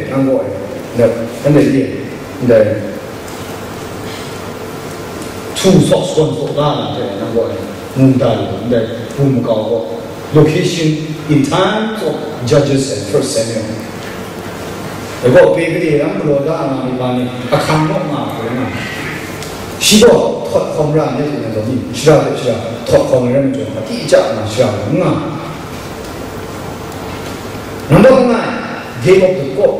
难过那也出所说那难过那不么高过 location in times of Judges and First Samuel 如果别个地方不罗达那一般呢看过嘛需要脱空让那种需要脱空让那种地价嘛需要那么呢 Game of the God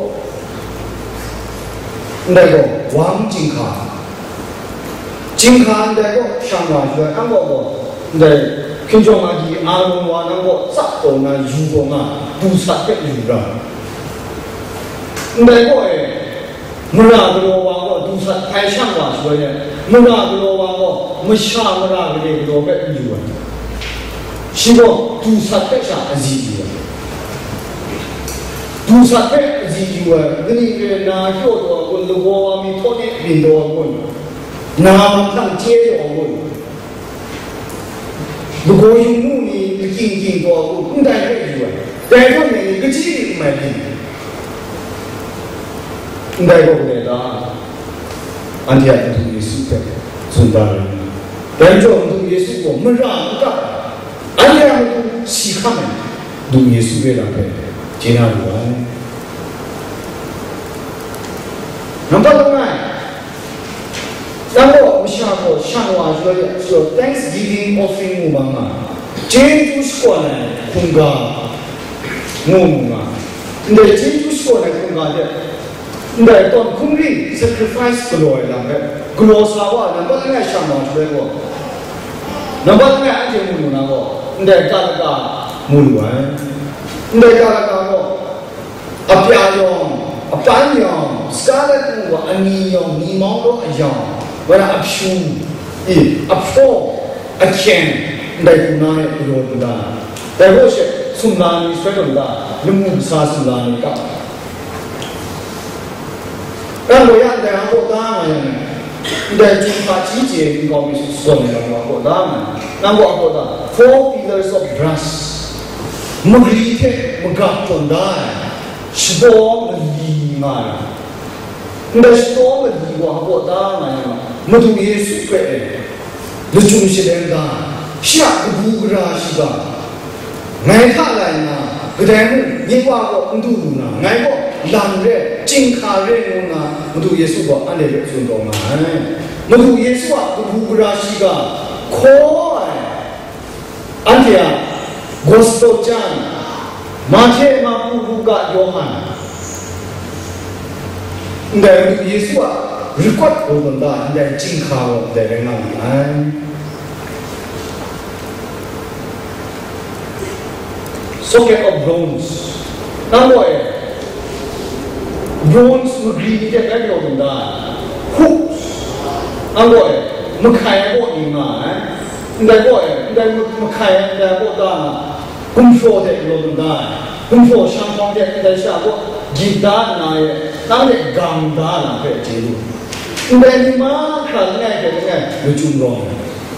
那个王金卡那个香港学安国那平常啊die阿龙话那个杂动啊语工啊都杀的语了那个没那个罗王个都杀太香话说的没那个罗王个没下没那个的罗个语了希望都杀的啥子都杀的是话，你个拿小多棍，如果我们拖的很多棍，拿当接多棍，如果用木呢，紧多棍，不带个是话，带个呢，你个几率买的，不带个不带的，安提阿都也是的，中大人，但这都也是我们让干，安提阿都西看的，都也是为了个。接纳主啊！那么当然，然后我们下过上话说 Thanksgiving offering 我们啊，这就是过来空个我们啊，那这就是过来空个的，那当空里 sacrifice 过来的，过来啥话？那么当然上话出来过，那么当然安全目录那个，那干那个目录啊。那个阿表用阿班用，啥的我阿尼用，尼毛都用，完了阿修，阿破阿钱，那个那罗的，但我是从哪里学的？你们啥是哪里搞？然后呀，在我当然，在中华季节，你搞没说明了我当然，那我的 four pillars of brass。Magritte magatonda shbo lima nda shbo lima ko da ma madu yesu pe lu chung shi da sha bu gra shi da ngai tha lai na gdai mu ni wa ko ndu na ngai ko lam re jing kha re na madu yesu ko an le sun do ma madu yesu wa bu gra shi da ko an dia Gospel John, Matthew, Luka, Yohan. Then Yesu record over that, then Jinka, the Renang. Socket of bronze. Now, bronze would be the head of that. Hoops. Now, Makai, what in mind? 那个我看那个的，工作的罗的，工作相关的在下过，吉他那也，那个钢打那个记录，那你妈看那个有中装，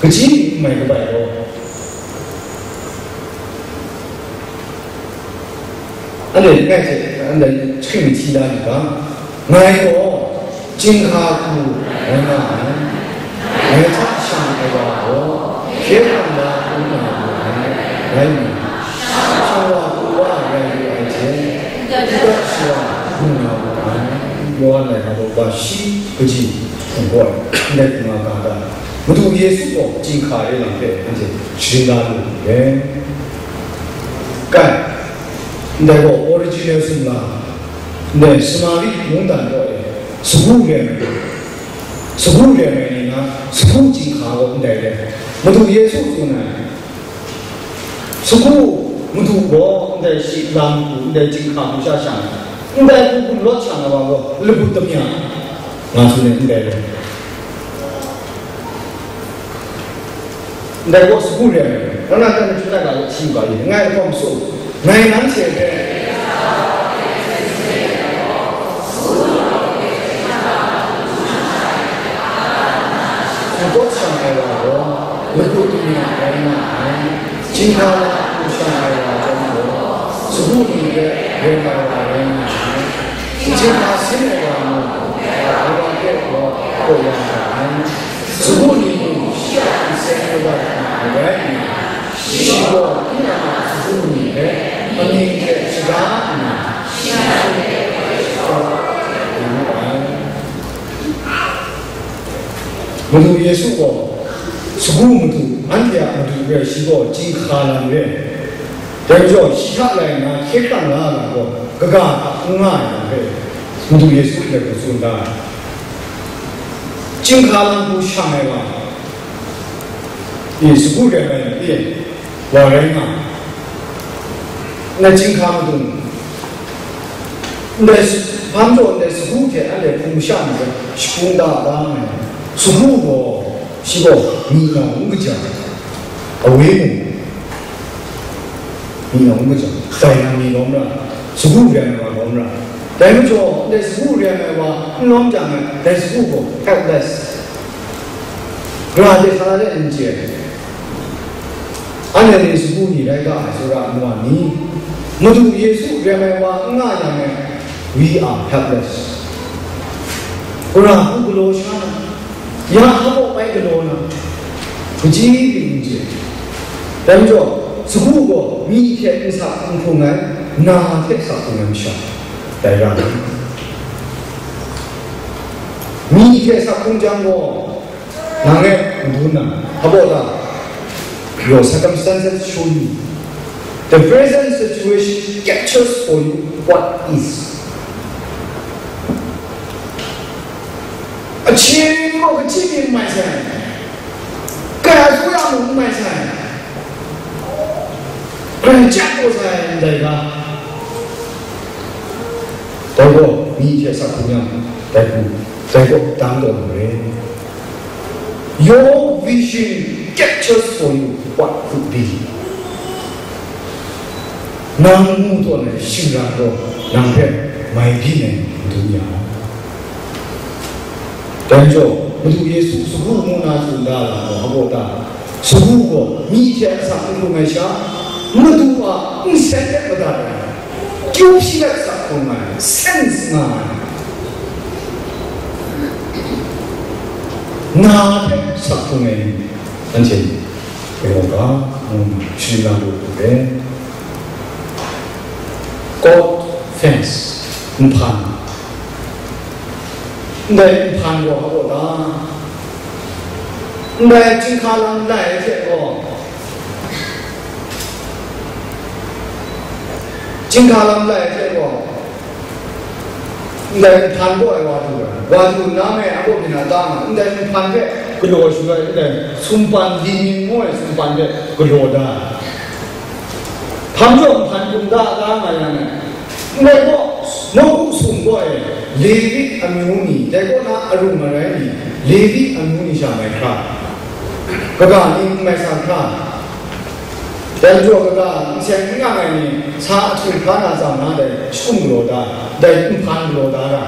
可记没个白咯。俺那俺那吹提那个，那个金卡库那个他想那个。天上的红鸟来你，上瓦古瓦来你前，这个是红鸟来，有俺来他都把西不记通过了，那他妈干的，不都耶稣过金卡的那个，而且是那路的，干，那个original是哪？那是哪里用的多的？是古人，是古人的呢，是古金卡我们来的。我都耶稣说呢，是故我都我在西南部在金卡不下乡，应该不落场了吧？我那不怎么样，那是应该的。那我是古人，那咱们就那个习惯的，俺光说，俺能写的。我想来了，我不对你来嘛，今天不想来了，中国是不对的，人来了人。经他心里话呢，我把这个过样的，如果你下一生的来年，希望你那如果你的，你的是啥呢？我读耶稣过，是古木读，俺家我读个是个金哈兰的，但是说其他来呢，铁杆啦那个，这个很难的，我读耶稣那个做的，金哈兰不上来吧，也是古人来的，老人啊，那金哈兰读，那是他们说那是古天，俺在空下面是空大大的。是如果是个你那五个讲，为母，你那五个讲，在那你弄了，是古人嘛弄了，但是说那是古人的话，你弄讲的，但是古个 helpless， 然后在他的人间，俺那是古人来个，是吧？我你，我读耶稣人的话，俺讲的 we are helpless， 然后古罗山。यहाँ हम अपने के लोग ना कुछ ही भी मुझे तंजो सुबह को मीठे इंसान उनको मैं नाथे साथों में मिशा तैयार मीठे साथों जांगो नांगे दूना अबोदा your circumstances show you the present situation captures for you what is千个疾病买菜，各种样的买菜，家国菜那个，包括米铁啥姑娘，包括当地人 ，Your vision captures for you what could be。那么多人欣赏过，那边买地呢都要。但是我读耶稣是古木那做大了，好不大？是古个米天上古木想，我读啊，你现在不大了，9批来上古木，sense 啊，那边上古木，而且这个是那个的 ，God fence 判。那判过好不大？那金卡郎来这个，金卡郎来这个，那判过来挖土那么阿不给他打，那判的，个罗是个那松板黎明莫松板的个罗的，判中判中大大嘛样的，那个。Mau sumboy Levi amuni deko na arumarani Levi amuni samai kha kaga ni mai sa kha dan jo kaga chen nga ngai ni cha chu kha na sa na de chum lo da dai phan lo da ra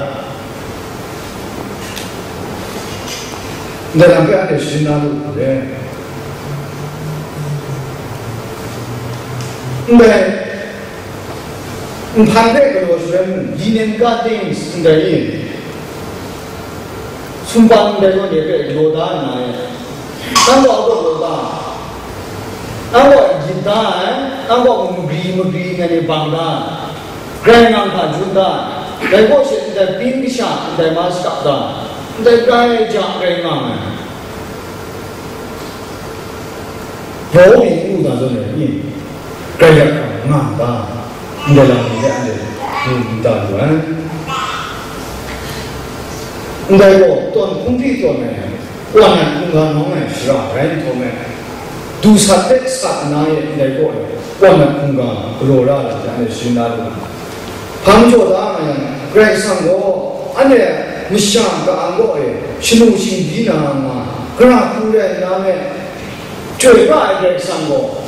ndala ka de shin na lu de ndai判这个是一年干定是的人，从班来说那个罗达那，俺老多罗达，俺我一单，俺我木比那里帮的，该让他做的，在过去在冰上在马斯卡的，在该讲该让的，有名路的这人，该讲俺的。你在哪里的？大专。你在我当工地做没？我那工厂弄没是啊，人做没？都是在啥那也在过的。我那工厂不罗拉的，咱的是哪里？杭州的俺们，来上过，俺的你想个俺过的，是农村地那嘛，可那古人那们，最大的上过。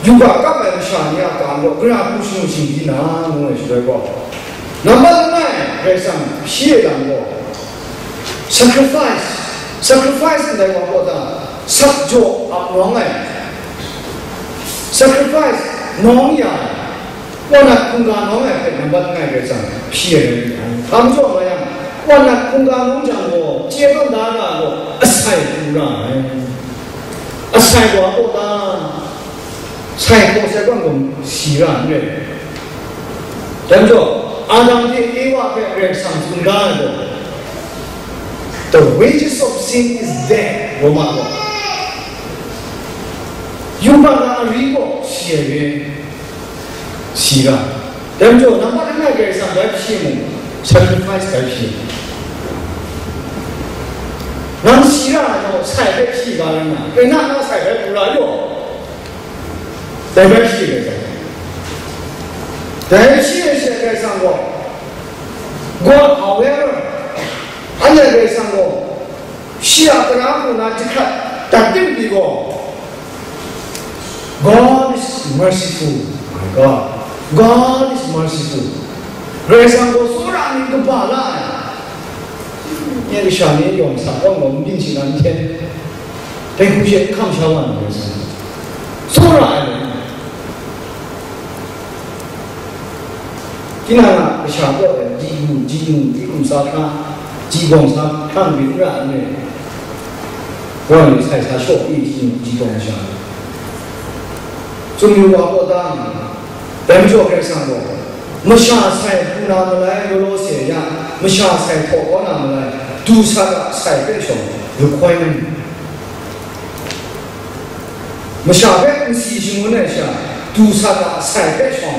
如果根本上你要干过，不然不是用心机拿，我也学过。那么呢，在上撇两个 sacrifice 在我国的杀作啊农哎 ，sacrifice 农呀，我那公家农哎，那么呢在上撇人。 감조 뭐야? 워낙 공간 농장고 제가 나가고 아사이구나. 아사이고 하고다. 사이고 세관금 시라네. 감조 아담의 이와 배를 상승가고. The wages of sin is death. 로마고. 유바가 리고 시에게 시라. 감조 남바를 나게 상대 피무. sacrifice 该批，能西啊，就菜该批干了嘛，跟那菜该不了用，得该批的噻，得批的现在上过，我好来了，俺那个上过，西啊，跟俺们那去看，但对比过 ，God is merciful, my God, God is merciful. 그래서 뭐 소라는 거 봐라. 얘 시험에 용사가 몸빈 지난테 대구시에 감사하는 거였어. 소라는 지나가 시험에 지금 이금사가 지공사 강비라네. 원래 사쇼 이 지공사. 중요하고다. 뱀조 그래서မရှာဆိုင်ပူနာမလိုက်လို့เสียရမရှာဆိုင်ထောက်နာမလိုက်ဒူဆာကဆိုင်ပဲချုံ requirement မရှာပဲအစီအစဉ်နဲ့ရှာဒူဆာကဆိုင်ပဲချုံ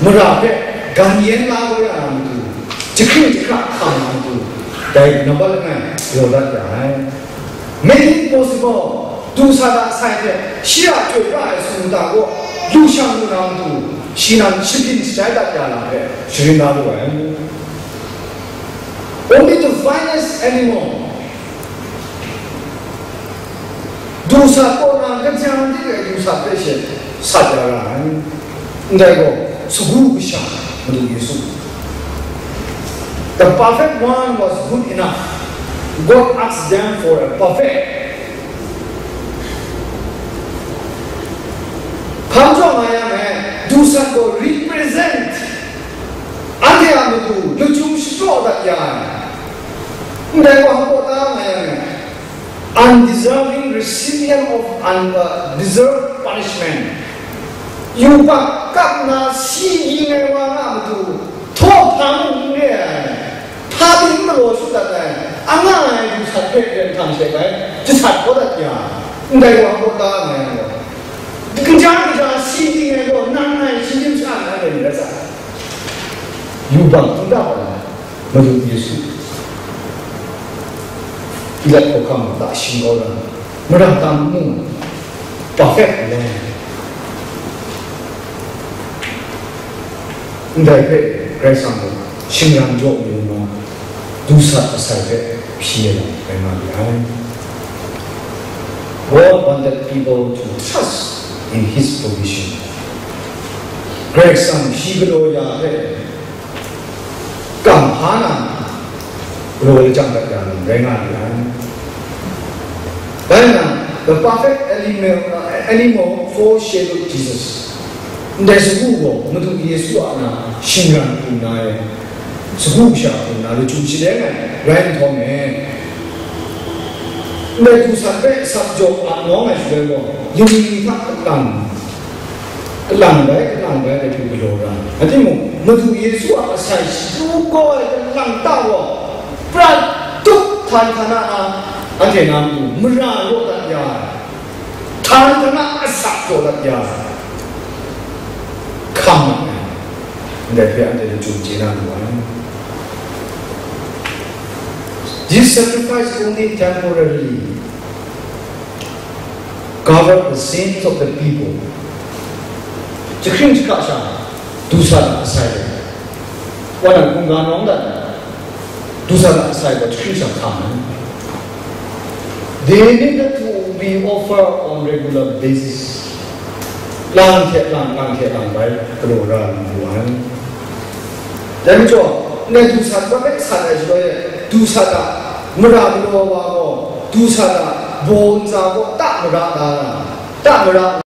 မရပဲဂန်ရင်လာကိုရအောင်သူတခင်းတခါခံအောင်သူဒါနံပါတ်9ပြောတတ်တယ် make it possible ဒူဆာကဆိုင်ပဲရှေ့အတွေ့ရဆိုတာကိုလူရှာလူနာမှုရှင်းအောင်ရှင်းပြတဲ့တာကြလာပဲရှင်းနာလို့ပဲ only the finest animal ဒူစာပေါ်နာကကြံတဲ့ဒူစာပဲရှင်းစားကြလာတယ်ကိုစကူရှာမလို့ယေရှု the perfect one was good enough God asked them for a perfect 감정하야매 두산도 represent 안해야매도 요즘 시도하다야 내가 한보다 하야매 undeserving recipient of undeserved punishment 유박 깎나 시인의 와가도 토방에 파빙으로 수다다 아마의 유사패는 당시에 저 사고다야 내가 한보다 하야매 그냥 시딩에도 난나의 신심치 않는 일이라서 유방 tunda고 모두 예수 이렇게 하면 다 신고라 뭐라 담무 perfect 근데 그래서 신랑조 유마 두사 살때 피해라 그 말이야 God wanted people to trust in His provision. 그래서 시그로야 해. 감하나 그걸 장가자는 랭아리야. 왜냐? The perfect animal foreshadowed Jesus. 근데 수구고 모두 예수 하나 신랑 분나에 수구샤 분나를 중시되네. 랜톰에 내 두산배 삽족 안농에 주되고 영리가 랑배 그거라. 아니 뭐 모두 예수와 사이시고에 랑따고 프라뚝 탄타나 안테 남도 무라로다야 탄타나 아삭도다야 감 근데 그 안에 좀 지나는 거야. This sacrifice only temporarily covered the sins of the people. 즉흥 가사 두사가 사이에 원한 공간 온다. 두사가 사이가 즉흥 가면 they needed to be offered on regular basis. lang 발 그러라는 거는. 됐죠? 내 두사가 백 살아줘야 두사다 무라비로 와고 두사다 본자고 딱 무라다